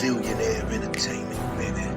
Zillionaire entertainment, baby.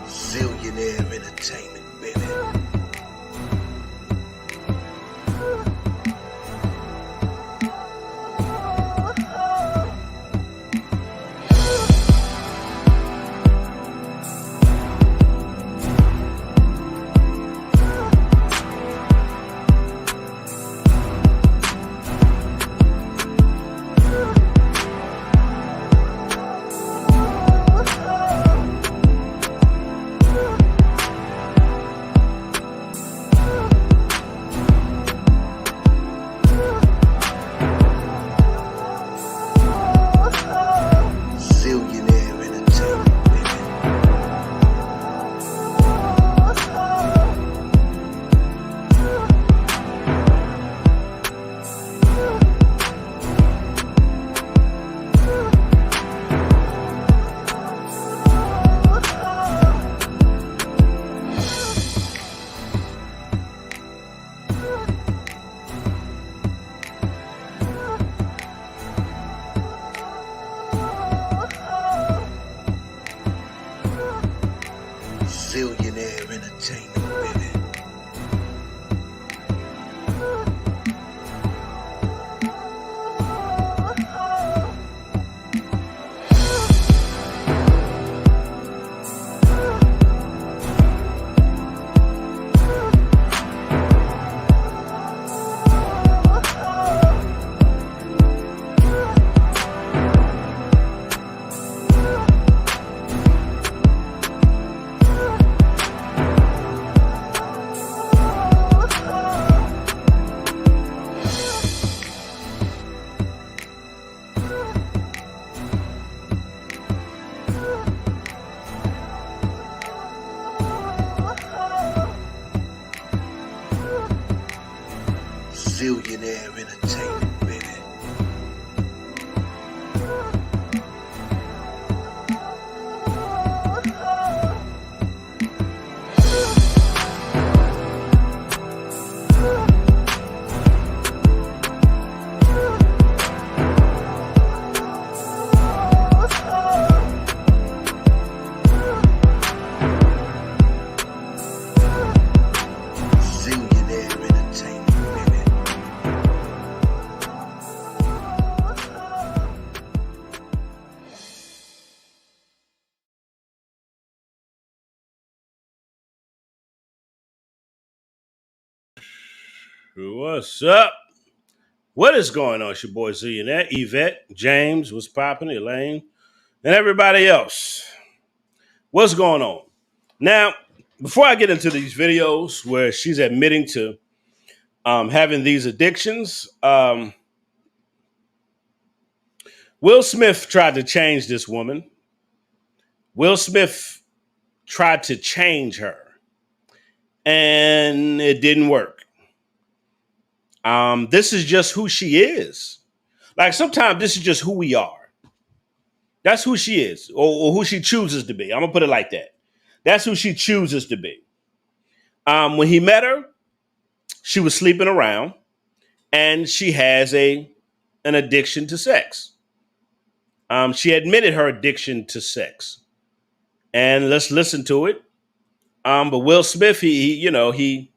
Zillionaire entertainment, baby. Zillionaire entertainment, baby. Zillionaire entertainment, baby. Zillionaire entertainment, baby. What's up? What is going on? It's your boy Zillionaire, Yvette, James, what's popping, Elaine, and everybody else. What's going on? Now, before I get into these videos where she's admitting to having these addictions, Will Smith tried to change this woman. Will Smith tried to change her, and it didn't work. This is just who she is. Like sometimes this is just who we are. That's who she is, or who she chooses to be. I'm gonna put it like that. That's who she chooses to be. When he met her, she was sleeping around, and she has an addiction to sex. She admitted her addiction to sex, and let's listen to it. But Will Smith, he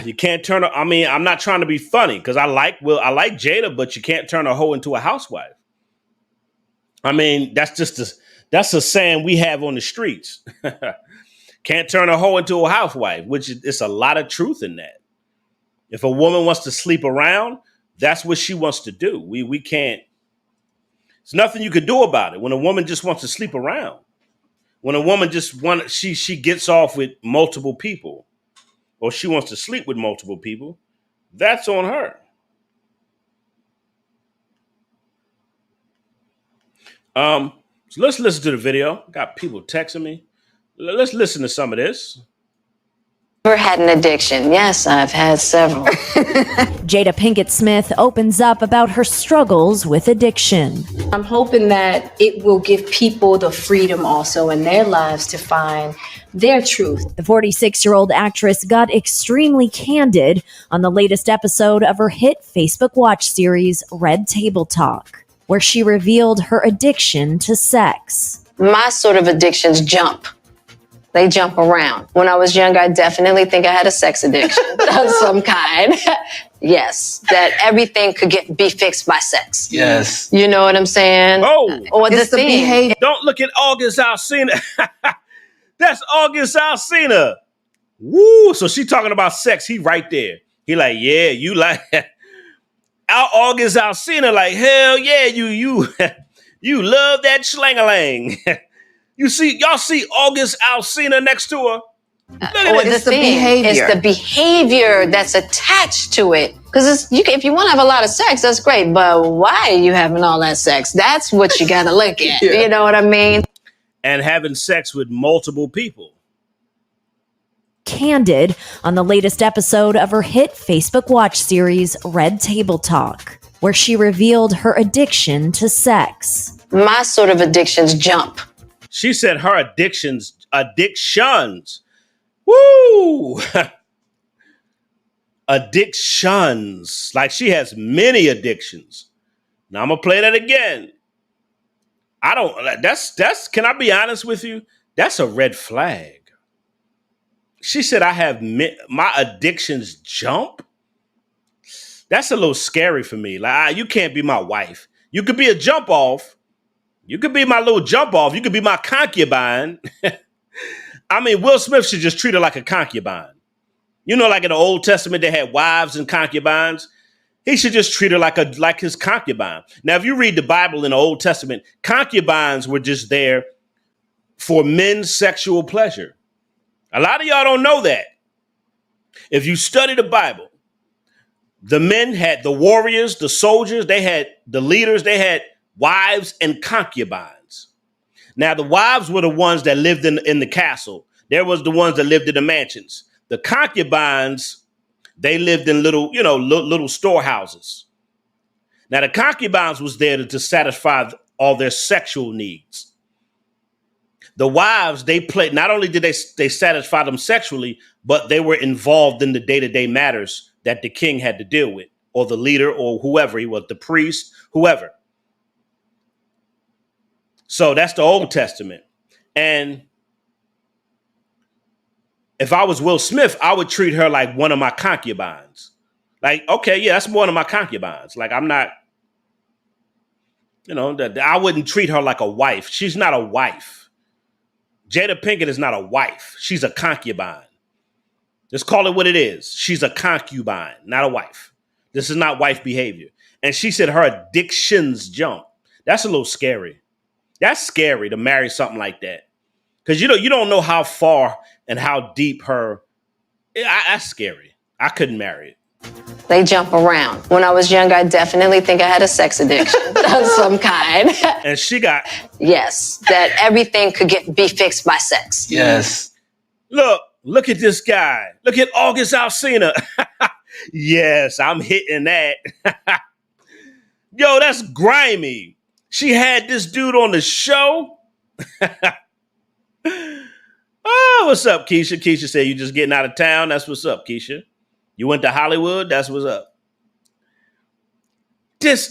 You can't turn her. I mean, I'm not trying to be funny because I like Jada, but you can't turn a hoe into a housewife. I mean, that's a saying we have on the streets. Can't turn a hoe into a housewife, which is a lot of truth in that. If a woman wants to sleep around, that's what she wants to do. We can't. There's nothing you can do about it when a woman just wants to sleep around. When a woman she gets off with multiple people, or she wants to sleep with multiple people, that's on her. So let's listen to the video. Got people texting me. Let's listen to some of this. Ever had an addiction? Yes, I've had several. Jada Pinkett Smith opens up about her struggles with addiction. I'm hoping that it will give people the freedom also in their lives to find their truth. The 46-year-old actress got extremely candid on the latest episode of her hit Facebook Watch series, Red Table Talk, where she revealed her addiction to sex. My sort of addictions jump. They jump around. When I was young, I definitely think I had a sex addiction of some kind. Yes, that everything could be fixed by sex. Yes. You know what I'm saying? Oh, Or the thing. Don't look at August Alsina. That's August Alsina. Woo! So she talking about sex. He right there. He like, yeah, you like August Alsina. Like, hell yeah, you you love that schlangalang. Y'all see August Alsina next to her? Look at Or this. the thing. It's the behavior that's attached to it. Because if you want to have a lot of sex, that's great. But why are you having all that sex? That's what you got to look at. Yeah. You know what I mean? And having sex with multiple people. Candid on the latest episode of her hit Facebook Watch series, Red Table Talk, where she revealed her addiction to sex. My sort of addictions jump. She said her addictions. Woo! Addictions. Like she has many addictions. Now I'm gonna play that again. Can I be honest with you? That's a red flag. She said I have my addictions jump. That's a little scary for me. Like, you can't be my wife. You could be a jump off. You could be my little jump off. You could be my concubine. I mean, Will Smith should just treat her like a concubine. You know, like in the Old Testament, they had wives and concubines. He should just treat her like his concubine. Now, if you read the Bible in the Old Testament, concubines were just there for men's sexual pleasure. A lot of y'all don't know that. If you study the Bible, the men had the warriors, the soldiers, they had the leaders, they had wives and concubines. Now, the wives were the ones that lived in the castle. There was the ones that lived in the mansions. The concubines, they lived in little storehouses. Now, the concubines was there to satisfy all their sexual needs. The wives, not only did they satisfy them sexually, but they were involved in the day-to-day matters that the king had to deal with, or the leader, or whoever he was, the priest, whoever. So that's the Old Testament. And if I was Will Smith, I would treat her like one of my concubines. Like, okay, yeah, that's one of my concubines. Like, I'm not, I wouldn't treat her like a wife. She's not a wife. Jada Pinkett is not a wife. She's a concubine. Just call it what it is. She's a concubine, not a wife. This is not wife behavior. And she said her addictions jump. That's a little scary. That's scary to marry something like that. Because, you don't know how far and how deep that's scary. I couldn't marry it. They jump around. When I was young, I definitely think I had a sex addiction of some kind. And she got... Yes, that everything could be fixed by sex. Yes. Look at this guy. Look at August Alsina. Yes, I'm hitting that. Yo, that's grimy. She had this dude on the show. Oh, what's up, Keisha? Keisha said you just getting out of town. That's what's up, Keisha. You went to Hollywood. That's what's up.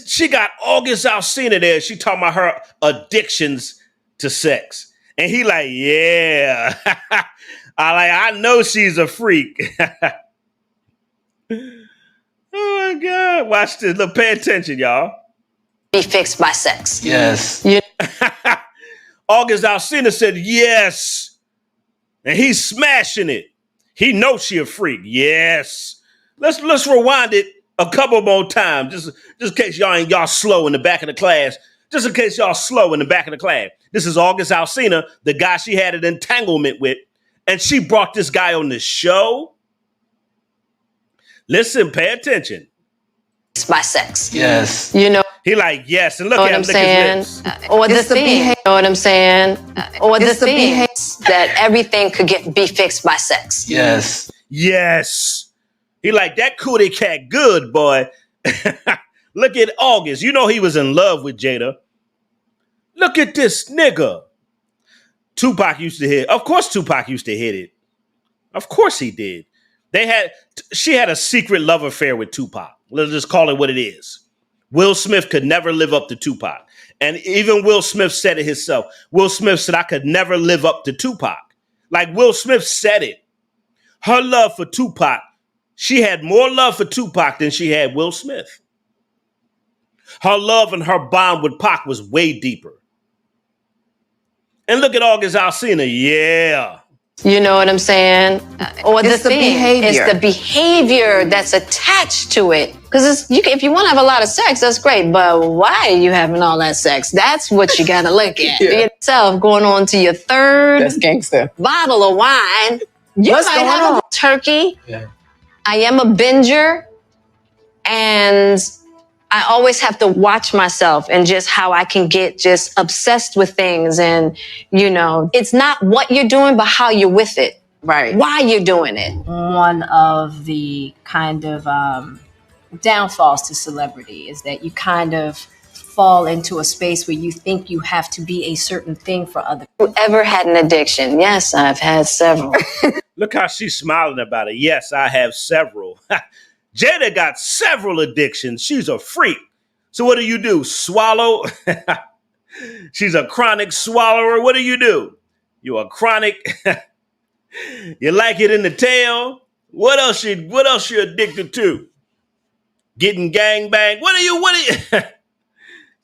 She got August Alsina there. She talking about her addictions to sex. And he like, yeah. I know she's a freak. Oh my God. Watch this. Look, pay attention, y'all. Be fixed by sex. Yes. August Alsina said yes. And he's smashing it. He knows she a freak. Yes. Let's rewind it a couple more times. Just in case y'all slow in the back of the class. Just in case y'all slow in the back of the class. This is August Alsina, the guy she had an entanglement with. And she brought this guy on the show. Listen, pay attention. By sex. Yes. He like, yes. And look Know at what him I'm lick saying? his lips. Or the thing. You know what I'm saying? Or the thing that everything could be fixed by sex. Yes. Yes. He like, that cootie cat good, boy. Look at August. You know he was in love with Jada. Look at this nigga. Tupac used to hit. Of course Tupac used to hit it. Of course he did. She had a secret love affair with Tupac. Let's just call it what it is. Will Smith could never live up to Tupac. And even Will Smith said it himself. Will Smith said, I could never live up to Tupac. Like Will Smith said it. Her love for Tupac, she had more love for Tupac than she had Will Smith. Her love and her bond with Pac was way deeper. And look at August Alsina. Yeah. You know what I'm saying? Or It's the behavior. It's the behavior that's attached to it. Because if you want to have a lot of sex, that's great. But why are you having all that sex? That's what you got to look at. Yeah. Yourself going on to your third That's gangster. bottle of wine. You What's might going have on? a turkey. Yeah. I am a binger. And I always have to watch myself and just how I can get just obsessed with things. And, it's not what you're doing, but how you're with it. Right. Why you're doing it. One of the kind of downfalls to celebrity is that you kind of fall into a space where you think you have to be a certain thing for other people. Ever had an addiction? Yes, I've had several. Look how she's smiling about it. Yes, I have several. Jada got several addictions. She's a freak. So what do? Swallow? She's a chronic swallower. What do? You're a chronic. You like it in the tail. What else you addicted to? Getting gangbanged. What are you?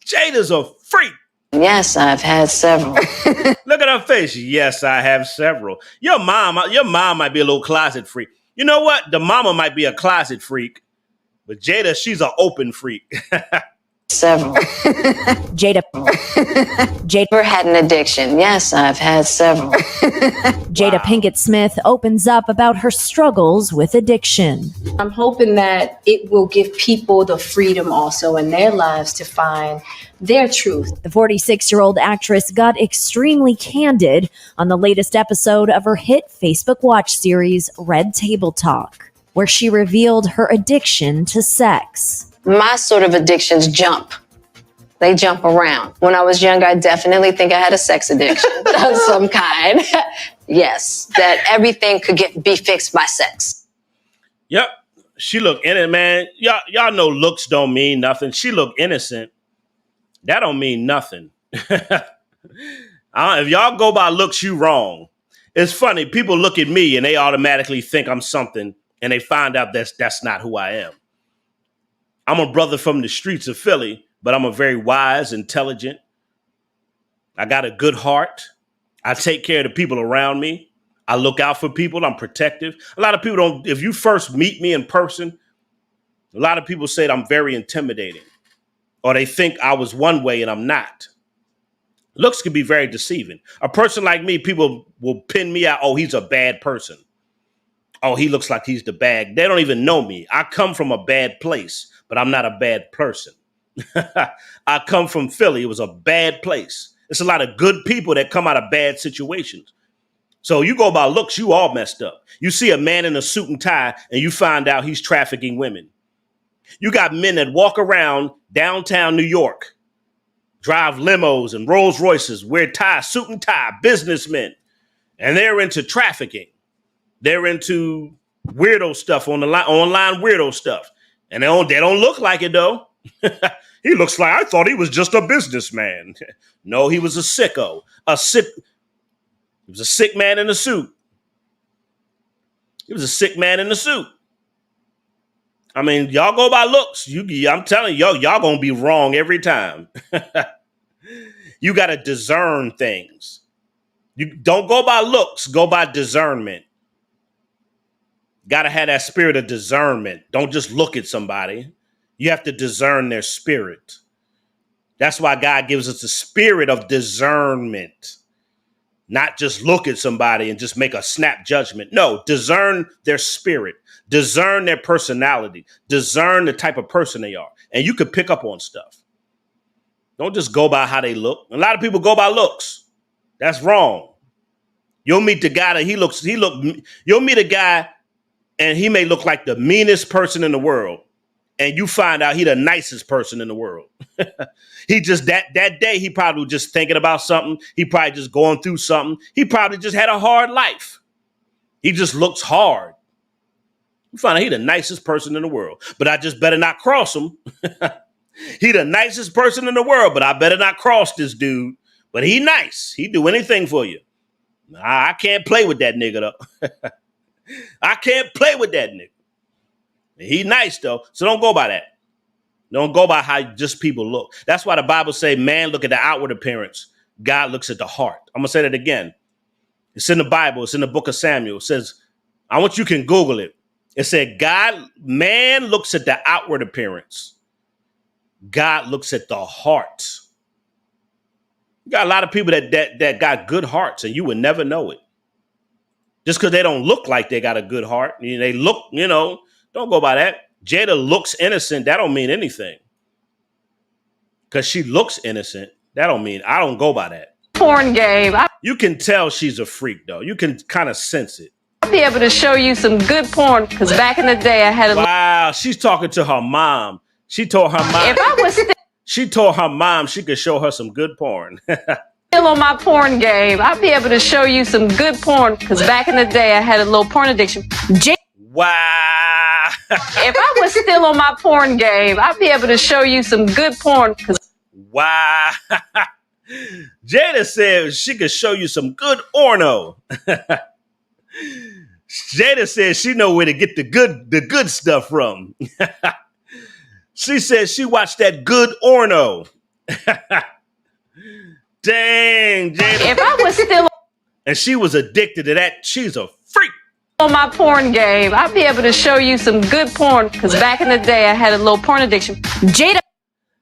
Jada's a freak. Yes, I've had several. Look at her face. Yes, I have several. Your mom might be a little closet freak. You know what? The mama might be a closet freak, but Jada, she's an open freak. Several. Jada Ever had an addiction? Yes, I've had several. Jada Pinkett Smith opens up about her struggles with addiction. I'm hoping that it will give people the freedom also in their lives to find their truth. The 46-year-old actress got extremely candid on the latest episode of her hit Facebook Watch series, Red Table Talk, where she revealed her addiction to sex. My sort of addictions jump. They jump around. When I was young, I definitely think I had a sex addiction of some kind. Yes, that everything could be fixed by sex. Yep. She looked innocent, man. Y'all know looks don't mean nothing. She looked innocent. That don't mean nothing. If y'all go by looks, you wrong. It's funny. People look at me and they automatically think I'm something, and they find out that's not who I am. I'm a brother from the streets of Philly, but I'm a very wise, intelligent. I got a good heart. I take care of the people around me. I look out for people. I'm protective. A lot of people don't, if you first meet me in person, a lot of people say that I'm very intimidating, or they think I was one way and I'm not. Looks can be very deceiving. A person like me, people will pin me out. Oh, he's a bad person. Oh, he looks like he's the bad. They don't even know me. I come from a bad place, but I'm not a bad person. I come from Philly. It was a bad place. It's a lot of good people that come out of bad situations. So you go by looks, you all messed up. You see a man in a suit and tie and you find out he's trafficking women. You got men that walk around downtown New York, drive limos and Rolls Royces, wear suit and tie, businessmen, and they're into trafficking. They're into weirdo stuff online weirdo stuff. And they don't look like it, though. He looks like, I thought he was just a businessman. No, he was a sicko. He was a sick man in a suit. He was a sick man in a suit. I mean, y'all go by looks. I'm telling you, y'all gonna be wrong every time. You gotta discern things. You don't go by looks, go by discernment. Gotta have that spirit of discernment. Don't just look at somebody. You have to discern their spirit. That's why God gives us the spirit of discernment. Not just look at somebody and just make a snap judgment. No, discern their spirit, discern their personality, discern the type of person they are. And you could pick up on stuff. Don't just go by how they look. A lot of people go by looks. That's wrong. You'll meet the guy that you'll meet a guy and he may look like the meanest person in the world. And you find out he the nicest person in the world. He just, that day, he probably was just thinking about something. He probably just going through something. He probably just had a hard life. He just looks hard. You find out he the nicest person in the world. But I just better not cross him. He the nicest person in the world, but I better not cross this dude. But he nice. He do anything for you. I can't play with that nigga, though. I can't play with that nigga. He nice, though, so don't go by that. Don't go by how just people look. That's why the Bible say, man, look at the outward appearance. God looks at the heart. I'm going to say that again. It's in the Bible. It's in the book of Samuel. It says, you can Google it. It said, man looks at the outward appearance. God looks at the heart. You got a lot of people that got good hearts, and you would never know it. Just because they don't look like they got a good heart. They look, don't go by that. Jada looks innocent. That don't mean anything. Because she looks innocent. That don't mean, I don't go by that. Porn game. You can tell she's a freak, though. You can kind of sense it. I'll be able to show you some good porn because back in the day I had a Wow, she's talking to her mom. She told her mom. If I was she told her mom she could show her some good porn. still on my porn game, I'll be able to show you some good porn because back in the day I had a little porn addiction. Wow. If I was still on my porn game, I'd be able to show you some good porn. Wow. Jada said she could show you some good orno. Jada said she know where to get the good stuff from. She said she watched that good orno. Dang, Jada. If I was still and she was addicted to that, she's a freak. On my porn game, I'd be able to show you some good porn because back in the day I had a little porn addiction. Jada.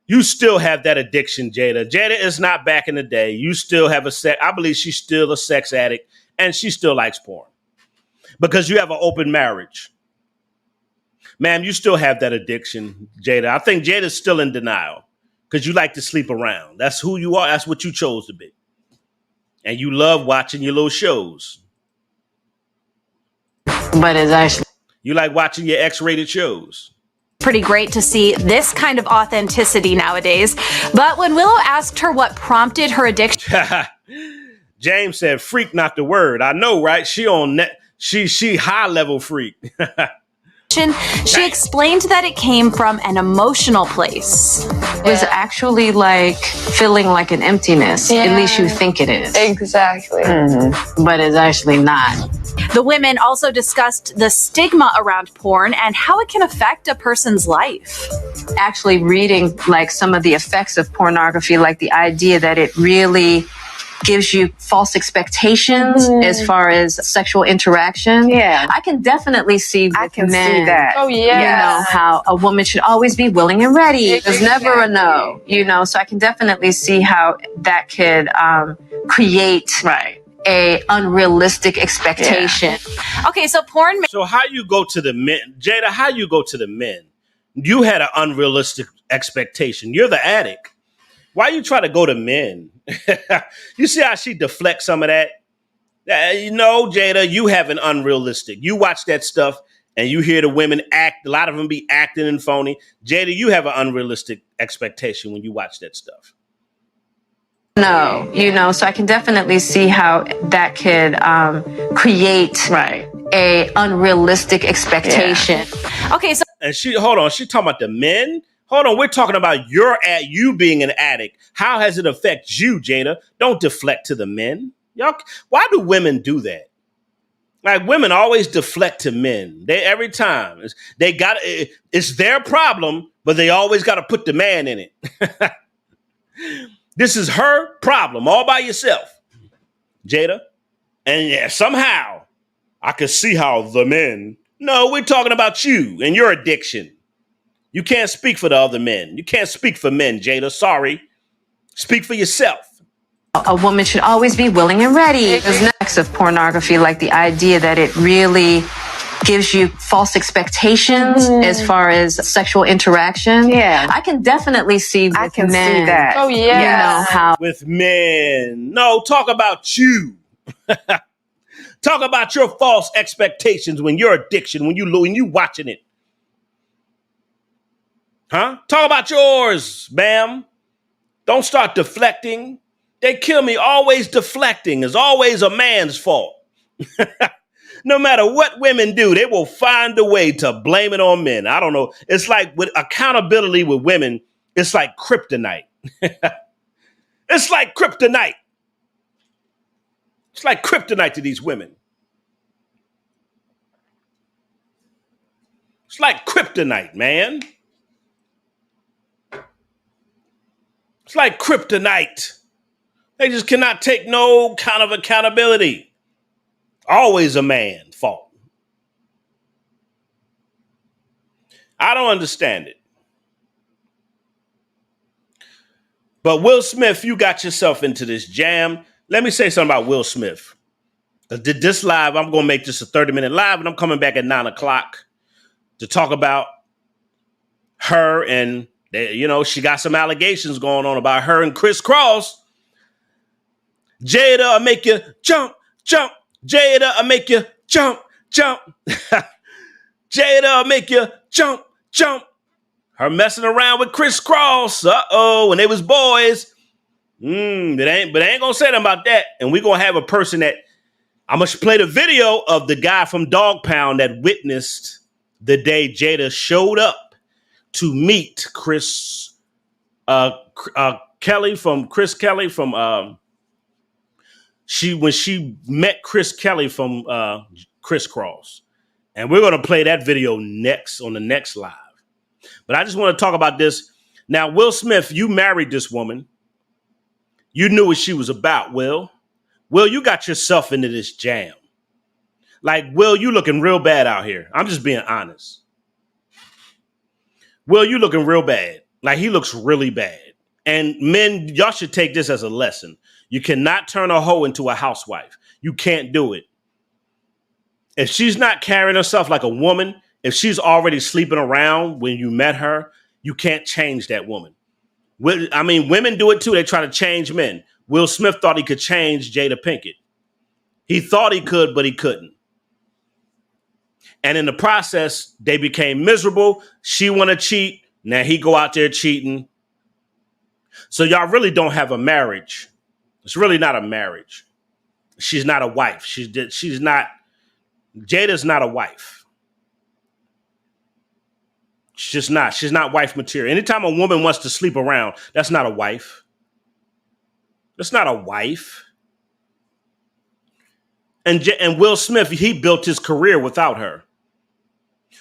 You still have that addiction, Jada. Jada is not back in the day. You still have I believe she's still a sex addict and she still likes porn because you have an open marriage. Ma'am, you still have that addiction, Jada. I think Jada's still in denial because you like to sleep around. That's who you are. That's what you chose to be. And you love watching your little shows. But it's actually you like watching your X-rated shows. Pretty great to see this kind of authenticity nowadays. But when Willow asked her what prompted her addiction, James said, "Freak, not the word." I know, right? She on net. She high level freak. she explained that it came from an emotional place. it was actually like feeling like an emptiness. At least you think it is. Exactly. But it's actually not. The women also discussed the stigma around porn and how it can affect a person's life. Actually reading like some of the effects of pornography, like the idea that it really gives you false expectations as far as sexual interaction. Yeah. I can definitely see with I can men, see that. Oh yeah. You know, how a woman should always be willing and ready. There's never a no, so I can definitely see how that could create a unrealistic expectation. Okay, so porn. So how you go to the men, Jada? How you go to the men? You had an unrealistic expectation. You're the addict. Why you try to go to men? You see how she deflects some of that? Jada, you have an unrealistic. You watch that stuff and you hear the women act. A lot of them be acting and phony. Jada, you have an unrealistic expectation when you watch that stuff. No, so I can definitely see how that could create a unrealistic expectation. Okay, so and she talking about the men. Hold on, we're talking about you being an addict. How has it affected you, Jada? Don't deflect to the men. Y'all, why do women do that? Like women always deflect to men. They every time it's their problem, but they always got to put the man in it. This is her problem all by yourself, Jada. And yeah, somehow I could see how the men. No, we're talking about you and your addiction. You can't speak for the other men. You can't speak for men, Jada. Sorry. Speak for yourself. A woman should always be willing and ready. There's next of pornography, like the idea that it really gives you false expectations as far as sexual interaction. Yeah. I can definitely see with I can men, see that. Oh, yeah. you know, how With men. No, talk about you. Talk about your false expectations when your addiction, when you watching it. Huh? Talk about yours, ma'am. Don't start deflecting. They kill me. Always deflecting is always a man's fault. No matter what women do, they will find a way to blame it on men. I don't know. It's like with accountability with women, it's like kryptonite. It's like kryptonite. It's like kryptonite to these women. It's like kryptonite, man. It's like kryptonite. They just cannot take no kind of accountability. Always a man's fault. I don't understand it. But Will Smith, you got yourself into this jam. Let me say something about Will Smith. This live, I'm going to make this a 30-minute live, and I'm coming back at 9 o'clock to talk about her. And, she got some allegations going on about her and Chris Cross. Jada, I'll make you jump, jump. Jada, I'll make you jump, jump. Jada, I'll make you jump, jump. Her messing around with Chris Cross. When they was boys. But I ain't gonna say nothing about that. And we're gonna have a person that I'm gonna play the video of the guy from Dog Pound that witnessed the day Jada showed up to meet Chris Kelly from when she met Chris Kelly from Chris Cross. And we're gonna play that video next on the next live. But I just want to talk about this. Now, Will Smith, you married this woman. You knew what she was about, Will. Will, you got yourself into this jam. Like, Will, you looking real bad out here. I'm just being honest. Will, you looking real bad. Like, he looks really bad. And men, y'all should take this as a lesson. You cannot turn a hoe into a housewife. You can't do it. If she's not carrying herself like a woman, if she's already sleeping around when you met her, you can't change that woman. I mean, women do it too. They try to change men. Will Smith thought he could change Jada Pinkett. He thought he could, but he couldn't. And in the process, they became miserable. She want to cheat. Now he go out there cheating. So y'all really don't have a marriage. It's really not a marriage. She's not a wife. Jada's not a wife. She's not wife material. Anytime a woman wants to sleep around, that's not a wife. That's not a wife. And Will Smith, he built his career without her.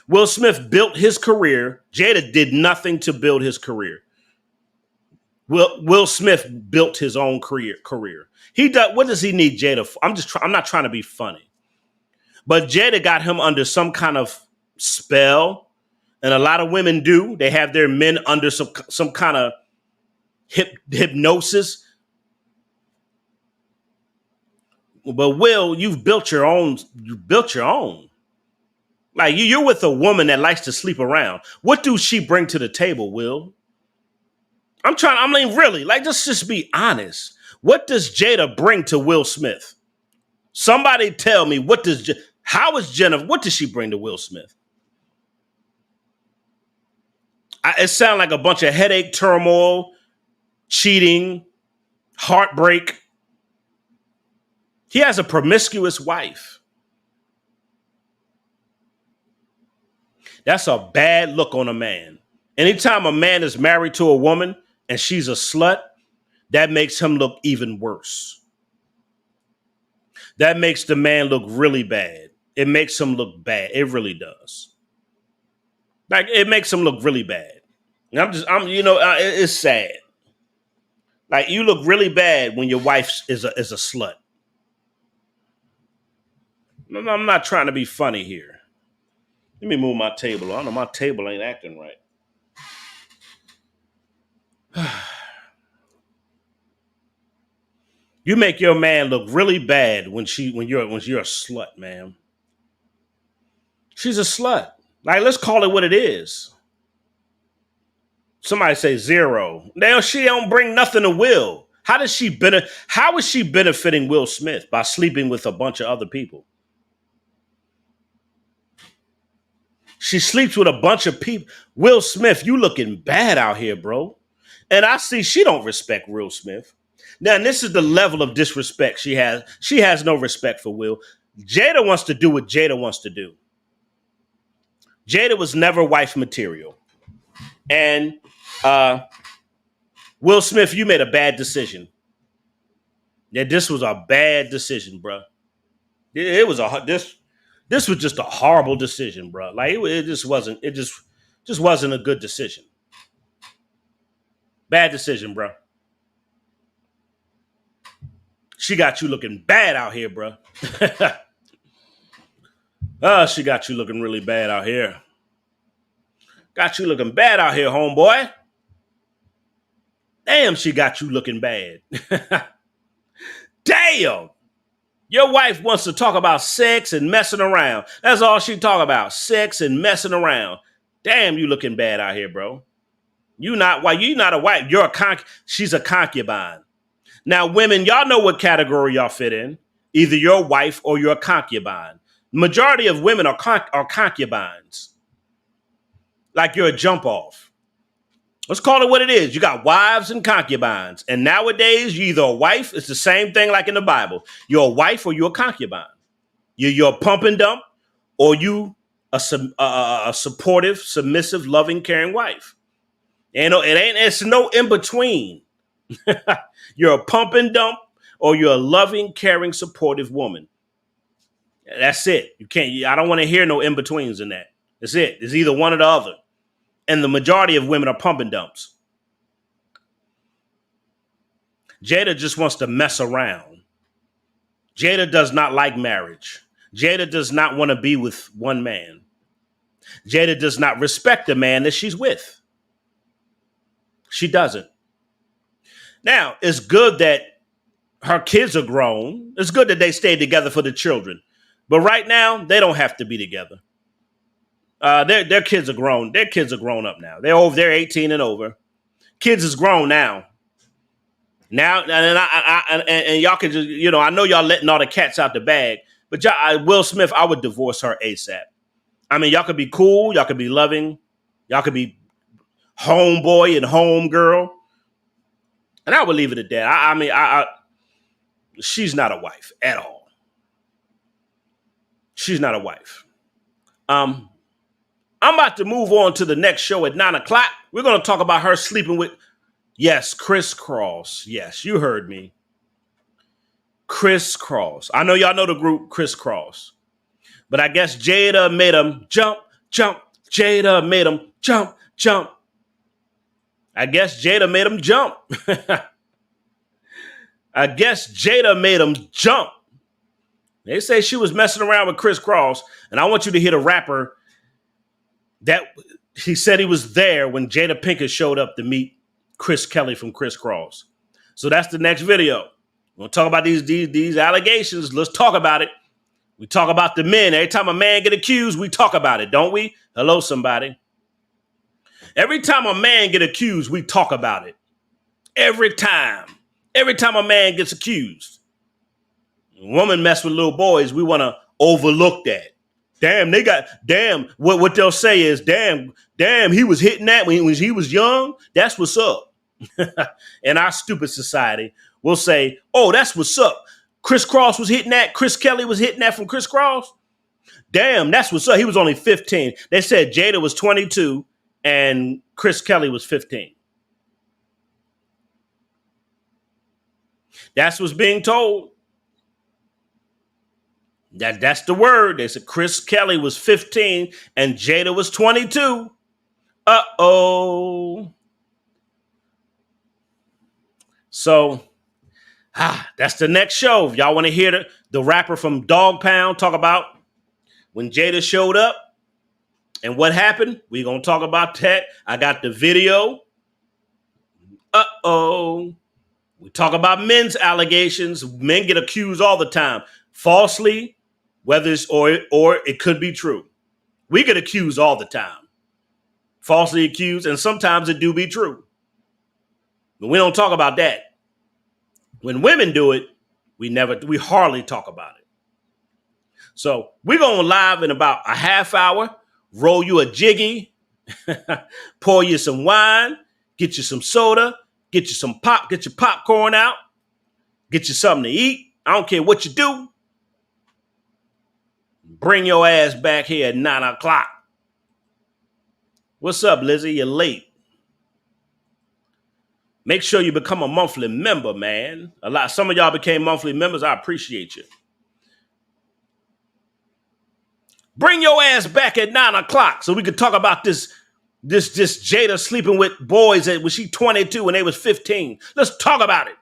Will Smith built his career. Jada did nothing to build his career. Will Smith built his own career. What does he need Jada for? I'm not trying to be funny. But Jada got him under some kind of spell. And a lot of women do. They have their men under some kind of hypnosis. But Will, you've built your own. You built your own. Like you're with a woman that likes to sleep around. What do she bring to the table, Will? Really, like, let's just be honest. What does Jada bring to Will Smith? Somebody tell me, what does she bring to Will Smith? It sounds like a bunch of headache, turmoil, cheating, heartbreak. He has a promiscuous wife. That's a bad look on a man. Anytime a man is married to a woman and she's a slut, that makes him look even worse. That makes the man look really bad. it makes him look bad. It really does. Like, it makes him look really bad. And it's sad. Like, you look really bad when your wife is a slut. I'm not trying to be funny here. Let me move my table. I don't know, my table ain't acting right. You make your man look really bad when you're a slut, man. She's a slut. Like, let's call it what it is. Somebody say zero. Now she don't bring nothing to Will. How is she benefiting Will Smith by sleeping with a bunch of other people? She sleeps with a bunch of people. Will Smith, you looking bad out here, bro. And I see she don't respect Will Smith. Now, this is the level of disrespect she has. She has no respect for Will. Jada wants to do what Jada wants to do. Jada was never wife material. And Will Smith, you made a bad decision. Yeah, this was a bad decision, bro. This was just a horrible decision, bro. Like, it just wasn't a good decision. Bad decision, bro. She got you looking bad out here, bro. She got you looking really bad out here. Got you looking bad out here, homeboy. Damn, she got you looking bad. Damn. Your wife wants to talk about sex and messing around. That's all she talk about, sex and messing around. Damn, you looking bad out here, bro. You not a wife. She's a concubine. Now, women, y'all know what category y'all fit in. Either you're a wife or you're a concubine. Majority of women are concubines. Like, you're a jump off. Let's call it what it is. You got wives and concubines. And nowadays, you're either a wife. It's the same thing like in the Bible. You're a wife or you're a concubine. You're a pump and dump, or you a supportive, submissive, loving, caring wife. It's no in between. You're a pump and dump, or you're a loving, caring, supportive woman. That's it. I don't want to hear no in betweens in that. That's it. It's either one or the other. And the majority of women are pump and dumps. Jada just wants to mess around. Jada does not like marriage. Jada does not want to be with one man. Jada does not respect the man that she's with. She doesn't. Now, it's good that her kids are grown. It's good that they stayed together for the children. But right now, they don't have to be together. Their kids are grown. Their kids are grown up now. They're 18 and over. Kids is grown now. Now, and y'all can just, I know y'all letting all the cats out the bag, but Will Smith, I would divorce her ASAP. I mean, y'all could be cool. Y'all could be loving. Y'all could be homeboy and homegirl. And I would leave it at that. She's not a wife at all. She's not a wife. I'm about to move on to the next show at 9:00. We're going to talk about her sleeping with, yes, Chris Cross. Yes, you heard me. Chris Cross. I know y'all know the group Chris Cross. But I guess Jada made him jump. Jada made him jump. I guess Jada made him jump. I guess Jada made him jump. They say she was messing around with Chris Cross. And I want you to hear the rapper that he said he was there when Jada Pinkett showed up to meet Chris Kelly from Chris Cross. So that's the next video. We'll talk about these allegations. Let's talk about it. We talk about the men. Every time a man get accused, we talk about it, don't we? Hello, somebody. Every time a man get accused, we talk about it. Every time a man gets accused. A woman mess with little boys, we want to overlook that. What they'll say is, damn, he was hitting that when he was young. That's what's up. In our stupid society, we'll say, oh, that's what's up. Chris Cross was hitting that. Chris Kelly was hitting that from Chris Cross. Damn, that's what's up. He was only 15. They said Jada was 22 and Chris Kelly was 15. That's what's being told. That's the word. They said Chris Kelly was 15 and Jada was 22. Uh-oh. So, that's the next show. If y'all want to hear the rapper from Dog Pound talk about when Jada showed up and what happened, we're going to talk about that. I got the video. Uh-oh. We talk about men's allegations. Men get accused all the time. Falsely, whether it's or it could be true. We get accused all the time. Falsely accused, and sometimes it do be true. But we don't talk about that. When women do it, we hardly talk about it. So we're going live in about a half hour, roll you a jiggy, pour you some wine, get you some soda, get you some get your popcorn out, get you something to eat. I don't care what you do. Bring your ass back here at 9 o'clock. What's up, Lizzie? You're late. Make sure you become a monthly member, man. Some of y'all became monthly members. I appreciate you. Bring your ass back at 9 o'clock so we could talk about this Jada sleeping with boys when she 22 and they was 15. Let's talk about it.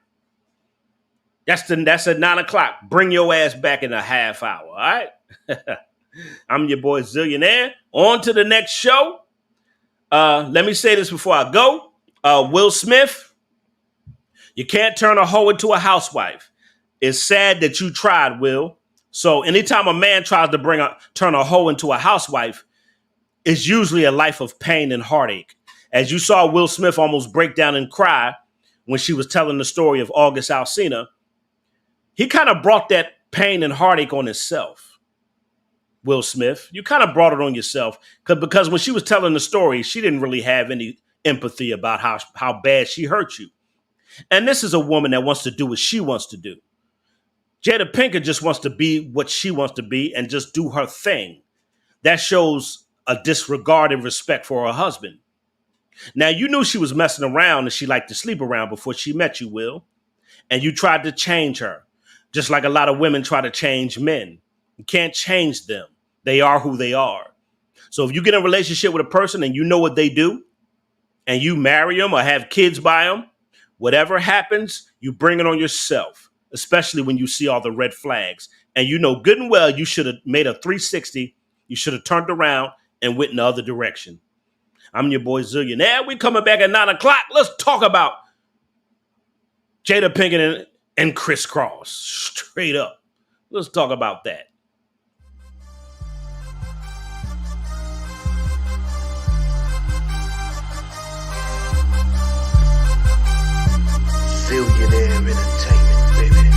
That's at 9 o'clock. Bring your ass back in a half hour, all right? I'm your boy Zillionaire. On to the next show. Let me say this before I go. Will Smith, you can't turn a hoe into a housewife. It's sad that you tried, Will. So anytime a man tries to turn a hoe into a housewife, it's usually a life of pain and heartache. As you saw Will Smith almost break down and cry when she was telling the story of August Alsina, he kind of brought that pain and heartache on himself. Will Smith, you kind of brought it on yourself because when she was telling the story, she didn't really have any empathy about how bad she hurt you. And this is a woman that wants to do what she wants to do. Jada Pinkett just wants to be what she wants to be and just do her thing. That shows a disregard and respect for her husband. Now, you knew she was messing around and she liked to sleep around before she met you, Will. And you tried to change her, just like a lot of women try to change men. You can't change them. They are who they are. So if you get in a relationship with a person and you know what they do, and you marry them or have kids by them, whatever happens, you bring it on yourself, especially when you see all the red flags. And you know good and well you should have made a 360. You should have turned around and went in the other direction. I'm your boy Zillionaire. We coming back at 9 o'clock. Let's talk about Jada Pinkett and Criss Cross. Straight up. Let's talk about that. Zillionaire Entertainment, baby.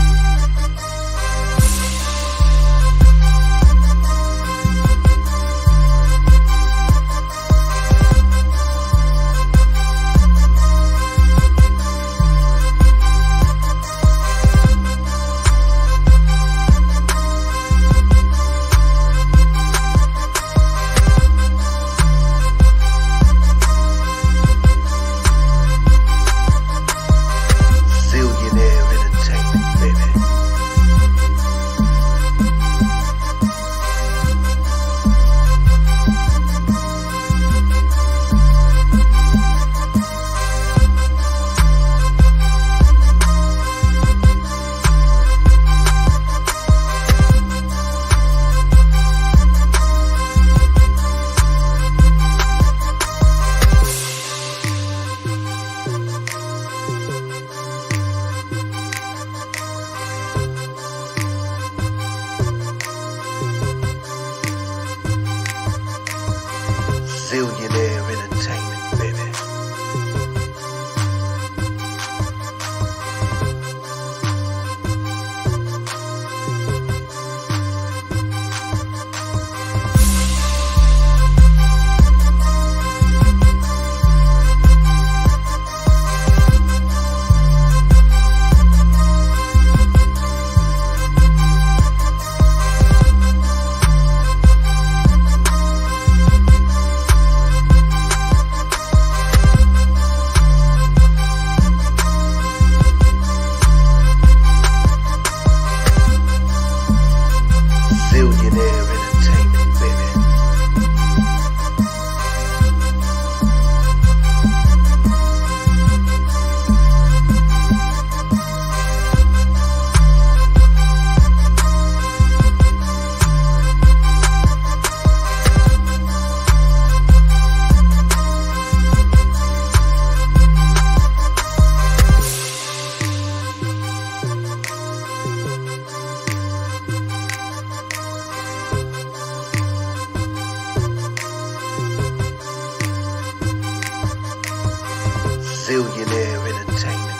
Zillionaire Entertainment, baby. Zillionaire entertainment.